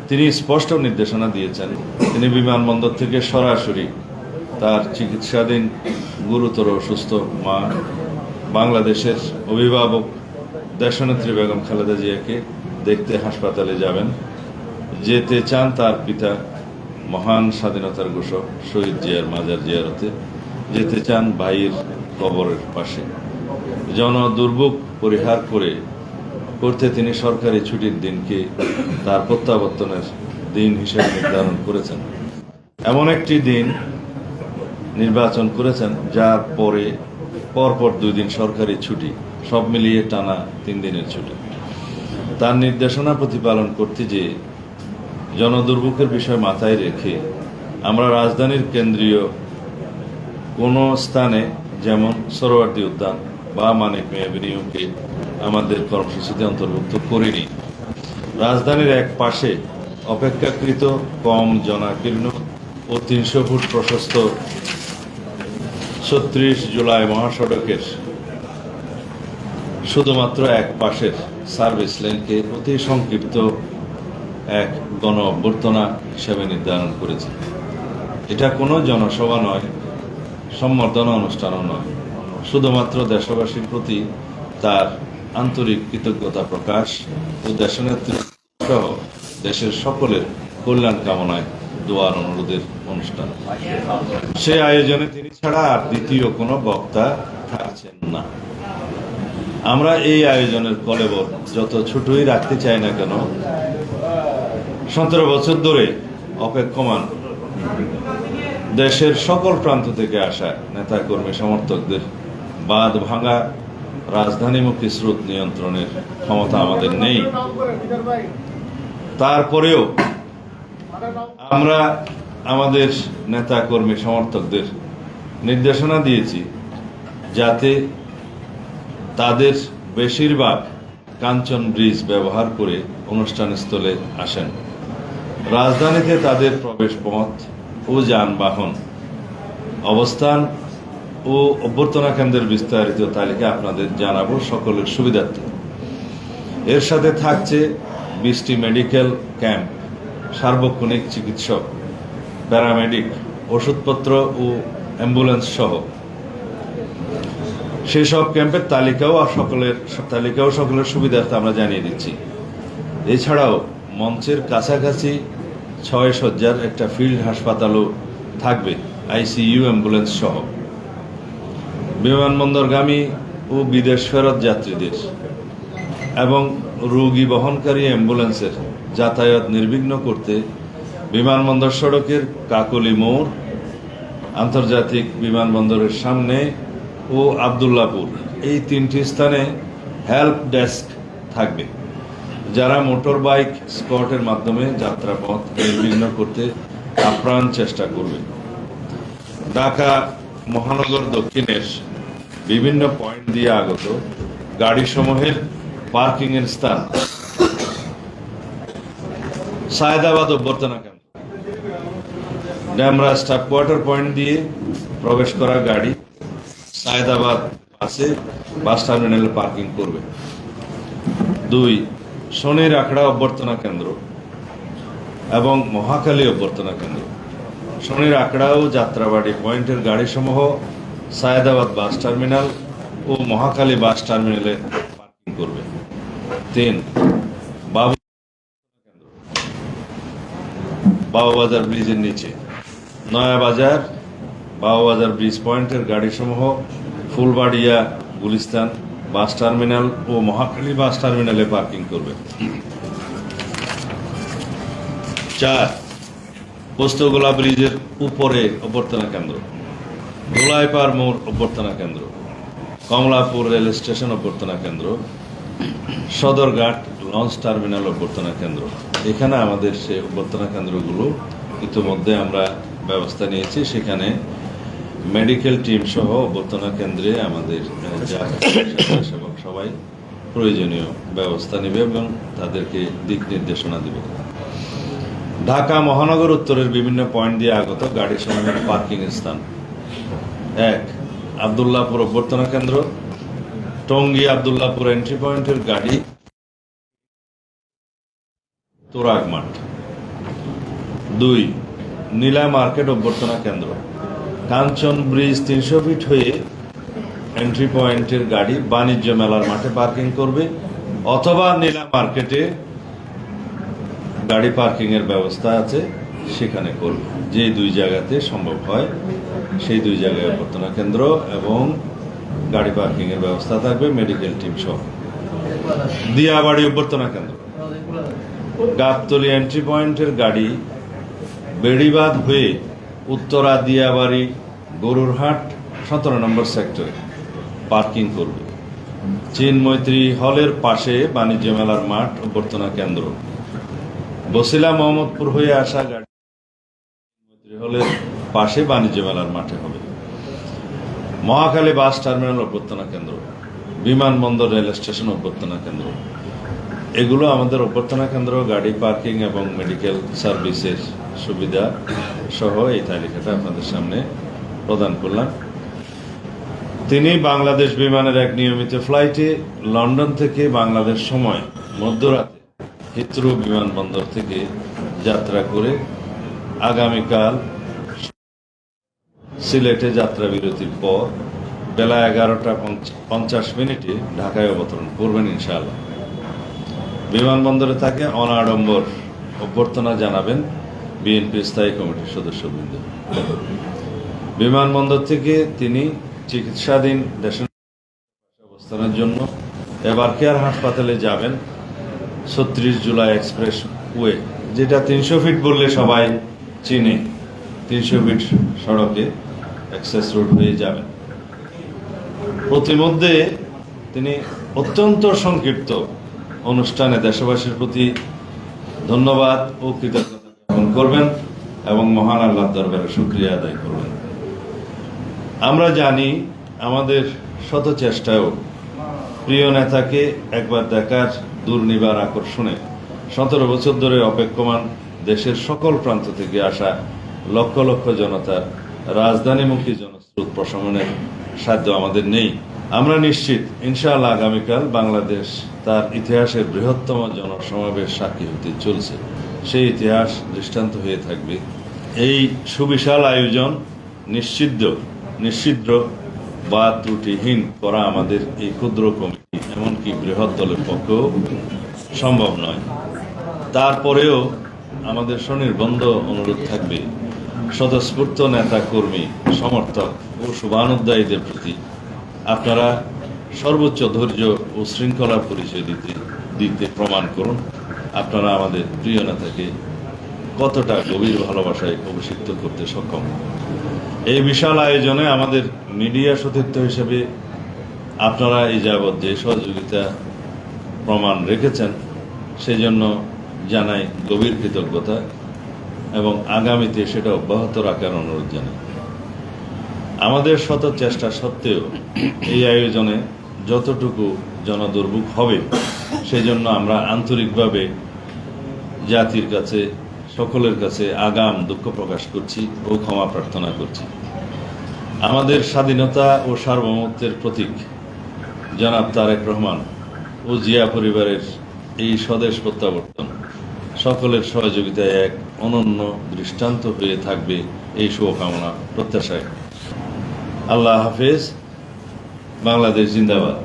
তিনি স্পষ্ট নির্দেশনা দিয়েছেন, তিনি বিমানবন্দর থেকে সরাসরি তার চিকিৎসাধীন গুরুতর অসুস্থ মা, বাংলাদেশের অভিভাবক দেশনেত্রী বেগম খালেদা জিয়াকে দেখতে হাসপাতালে যাবেন। যেতে চান তার পিতা মহান স্বাধীনতার ঘোষক শহীদ জিয়ার মাজার জিয়ারতে, যেতে চান ভাইয়ের কবরের পাশে। জনদুর্ভোগ পরিহার করতে তিনি সরকারি ছুটির দিনকে তার প্রত্যাবর্তনের দিন হিসেবে নির্ধারণ করেছেন। এমন একটি দিন নির্বাচন করেছেন যার পরপর 2 দিন সরকারি ছুটি, সব মিলিয়ে টানা 3 দিনের ছুটি। তার নির্দেশনা প্রতিপালন করতে যে জনদুর্ভোগের বিষয় মাথায় রেখে আমরা রাজধানীর কেন্দ্রীয় কোনো স্থানে, যেমন সোহরাওয়ার্দী উদ্যান বা মানিক মিয়া এভিনিউকে আমাদের কর্মসূচিতে অন্তর্ভুক্ত করিনি। রাজধানীর এক পাশে অপেক্ষাকৃত কম জনাকীর্ণ ও 300 ফুট প্রশস্ত 36 জুলাই মহাসড়কের শুধুমাত্র এক পাশের সার্ভিস লেনকে অতি সংক্ষিপ্ত এক গণ অভ্যর্থনা হিসেবে নির্ধারণ করেছে। এটা কোনো জনসভা নয়, সম্বর্ধনা অনুষ্ঠানও নয়, শুধুমাত্র দেশবাসীর প্রতি তার আন্তরিক কৃতজ্ঞতা প্রকাশ ও দেশনেত্রী সহ দেশের সকলের কল্যাণ কামনায় দোয়ার অনুরোধের অনুষ্ঠান। সে আয়োজনে তিনি ছাড়া আর দ্বিতীয় কোনো বক্তা থাকছেন না। আমরা এই আয়োজনের কলেবর যত ছোটই রাখতে চাই না কেন, 17 বছর ধরে অপেক্ষমান দেশের সকল প্রান্ত থেকে আসা নেতা কর্মী সমর্থকদের বাঁধ ভাঙা রাজধানীমুখী স্রোত নিয়ন্ত্রণের ক্ষমতা আমাদের নেই। তারপরেও আমরা আমাদের নেতা কর্মী সমর্থকদের নির্দেশনা দিয়েছি যাতে তাদের বেশিরভাগ কাঞ্চন ব্রিজ ব্যবহার করে অনুষ্ঠানস্থলে আসেন। রাজধানীতে তাদের প্রবেশ পথ ও যানবাহন, অবস্থান ও অভ্যর্থনা কেন্দ্রের বিস্তারিত তালিকা আপনাদের জানাবো সকলের সুবিধার্থে। এর সাথে থাকছে 20টি মেডিকেল ক্যাম্প, সার্বক্ষণিক চিকিৎসক, প্যারামেডিক, ওষুধপত্র ও অ্যাম্বুলেন্স সহ সেসব ক্যাম্পের তালিকাও সকলের সুবিধার্থে আমরা জানিয়ে দিচ্ছি। এছাড়াও মঞ্চের কাছাকাছি 6 শয্যার একটা ফিল্ড হাসপাতালও থাকবে, আইসিইউ, অ্যাম্বুলেন্স সহ। বিমানবন্দরগামী ও বিদেশ ফেরত যাত্রীদের এবং রোগী বহনকারী অ্যাম্বুলেন্সের যাতায়াত নির্বিঘ্ন করতে বিমানবন্দর সড়কের কাকলি মোড়, আন্তর্জাতিক বিমানবন্দরের সামনে ও আবদুল্লাপুর, এই 3টি স্থানে হেল্প ডেস্ক থাকবে, যারা মোটর বাইক স্কটের মাধ্যমে যাত্রাপথ নির্বিঘ্ন করতে আপ্রাণ চেষ্টা করবে। ঢাকা মহানগর দক্ষিণের বিভিন্ন পয়েন্ট দিয়ে আগত গাড়িসমূহের পার্কিং এর স্থান সায়েদাবাদ অভ্যর্থনা কেন্দ্র, ড্যামরা স্টাফ কোয়ার্টার পয়েন্ট দিয়ে প্রবেশ করা গাড়ি সায়েদাবাদ বাস টার্মিনালে পার্কিং করবে। 2, শনির আখড়া অভ্যর্থনা কেন্দ্র এবং মহাখালী অভ্যর্থনা কেন্দ্র। শনির আখড়া ও যাত্রাবাড়ি পয়েন্টের গাড়িসমূহ সায়েদাবাদ বাস টার্মিনাল ও মহাখালী বাস টার্মিনালে পার্কিং করবে। 3, বাবুবাজার ব্রিজের নিচে নয়াবাজার বাবুবাজার ব্রিজ পয়েন্টের গাড়িসমূহ ফুলবাড়িয়া গুলিস্তান বাস টার্মিনাল ও মহাখালী বাস টার্মিনালে পার্কিং করবে। 4, পোস্তগোলা ব্রিজের উপরে অভ্যর্থনা কেন্দ্র, ধোলাইপাড় মোড় অভ্যর্থনা কেন্দ্র, কমলাপুর রেল স্টেশন অভ্যর্থনা কেন্দ্র, সদরঘাট লঞ্চ টার্মিনাল অভ্যর্থনা কেন্দ্র। এখানে আমাদের সেই অভ্যর্থনা কেন্দ্রগুলো ইতিমধ্যে আমরা ব্যবস্থা নিয়েছি। সেখানে মেডিকেল টিম সহ অভ্যর্থনা কেন্দ্রে আমাদের সেবক সবাই প্রয়োজনীয় ব্যবস্থা নেবে এবং তাদেরকে দিক নির্দেশনা দেবে। ঢাকা মহানগর উত্তরের বিভিন্ন পয়েন্ট দিয়ে আগত গাড়ি সমূহের পার্কিং স্থান: 1, আবদুল্লাপুর অভ্যর্থনা কেন্দ্র, টঙ্গী আবদুল্লাপুর এন্ট্রি পয়েন্টের গাড়ি তোরাগ মাঠ। 2 নীলা মার্কেট অভ্যর্থনা কেন্দ্র। কাঞ্চন ব্রিজ 300 ফিট হয়ে এন্ট্রি পয়েন্টের গাড়ি বাণিজ্য মেলার মাঠে পার্কিং করবে, অথবা নীলা মার্কেটে গাড়ি পার্কিং এর ব্যবস্থা আছে, সেখানে করবে। যে 2 জায়গাতে সম্ভব হয় সেই 2 জায়গায় অভ্যর্থনা কেন্দ্র এবং গাড়ি পার্কিং এর ব্যবস্থা থাকবে, মেডিকেল টিম সহ। দিয়াবাড়ি অভ্যর্থনা কেন্দ্র। গাবতলী এন্ট্রি পয়েন্টের গাড়ি বেড়িবাঁধ হয়ে উত্তরা দিয়াবাড়ি গরুরহাট 17 নম্বর সেক্টরে পার্কিং করবে। চীন মৈত্রী হলের পাশে বাণিজ্য মেলার মাঠ অভ্যর্থনা কেন্দ্র। বসিলা মোহাম্মদপুর হয়ে আসা গাড়ি মৈত্রী হলের পাশে বাণিজ্য মেলার মাঠে হবে। মহাখালী বাস টার্মিনাল অভ্যর্থনা কেন্দ্র, বিমানবন্দর রেল স্টেশন অভ্যর্থনা কেন্দ্র। এগুলো আমাদের অভ্যর্থনা কেন্দ্র, গাড়ি পার্কিং এবং মেডিকেল সার্ভিসের সুবিধা সহ এই তালিকাটা আপনাদের সামনে প্রদান করলাম। তিনি বাংলাদেশ বিমানের এক নিয়মিত ফ্লাইটে লন্ডন থেকে বাংলাদেশ সময় মধ্যরাতে হিথ্রো বিমানবন্দর থেকে যাত্রা করে আগামীকাল সিলেটে যাত্রা বিরতির পর বেলা 11:50 ঢাকায় অবতরণ করবেন ইনশাআল্লাহ। বিমানবন্দরে তাকে অনাড়ম্বর অভ্যর্থনা জানাবেন বিএনপি স্থায়ী কমিটির সদস্যবৃন্দ। বিমানবন্দর থেকে তিনি চিকিৎসাধীন দেশের অবস্থানের জন্য এবার কেয়ার হাসপাতালে যাবেন 36 জুলাই এক্সপ্রেস ওয়ে, যেটা 300 ফিট বললে সবাই চিনে। 300 ফিট সড়কে অ্যাক্সেস রোড হয়ে যাবেন। প্রতিমধ্যে তিনি অত্যন্ত সংক্ষিপ্ত অনুষ্ঠানে দেশবাসীর প্রতি ধন্যবাদ ও কৃতজ্ঞতা জ্ঞাপন করবেন এবং মহান আল্লাহর দরবারে শুকরিয়া আদায় করবেন। আমরা জানি আমাদের শত চেষ্টায়ও প্রিয় নেতাকে একবার দেখার দুর্নিবার আকর্ষণে 17 বছর ধরে অপেক্ষমান দেশের সকল প্রান্ত থেকে আসা লক্ষ লক্ষ জনতার রাজধানীমুখী জনস্রোত প্রশমনের সাধ্য আমাদের নেই। আমরা নিশ্চিত ইনশাআল্লাহ আগামীকাল বাংলাদেশ তার ইতিহাসের বৃহত্তম জনসমাবেশ সাক্ষী হতে চলছে। সেই ইতিহাস দৃষ্টান্ত হয়ে থাকবে। এই সুবিশাল আয়োজন নিশ্চিদ্র বা ত্রুটিহীন করা আমাদের এই ক্ষুদ্র কমিটি এমনকি বৃহৎ দলের পক্ষেও সম্ভব নয়। তারপরেও আমাদের স্বনির্বন্ধ অনুরোধ থাকবে স্বতঃস্ফূর্ত নেতা কর্মী সমর্থক ও শুভানুধ্যায়ীদের প্রতি আপনারা সর্বোচ্চ ধৈর্য ও শৃঙ্খলার পরিচয় দিতে প্রমাণ করুন আপনারা আমাদের প্রিয় নেতাকে কতটা গভীর ভালোবাসায় অভিষিক্ত করতে সক্ষম। এই বিশাল আয়োজনে আমাদের মিডিয়া সতীর্থ হিসেবে আপনারা এই যাবৎ যে সহযোগিতা প্রমাণ রেখেছেন সেই জন্য জানাই গভীর কৃতজ্ঞতা এবং আগামীতে সেটা অব্যাহত রাখার অনুরোধ জানাই। আমাদের শত চেষ্টা সত্ত্বেও এই আয়োজনে যতটুকু জনদুর্ভোগ হবে সেই জন্য আমরা আন্তরিকভাবে জাতির কাছে সকলের কাছে আগাম দুঃখ প্রকাশ করছি ও ক্ষমা প্রার্থনা করছি। আমাদের স্বাধীনতা ও সার্বভৌমত্বের প্রতীক জনাব তারেক রহমান ও জিয়া পরিবারের এই স্বদেশ প্রত্যাবর্তন সকলের সহযোগিতায় এক অনন্য দৃষ্টান্ত হয়ে থাকবে এই শুভকামনা প্রত্যাশায়। আল্লাহ হাফেজ। বাংলাদেশ জিন্দাবাদ।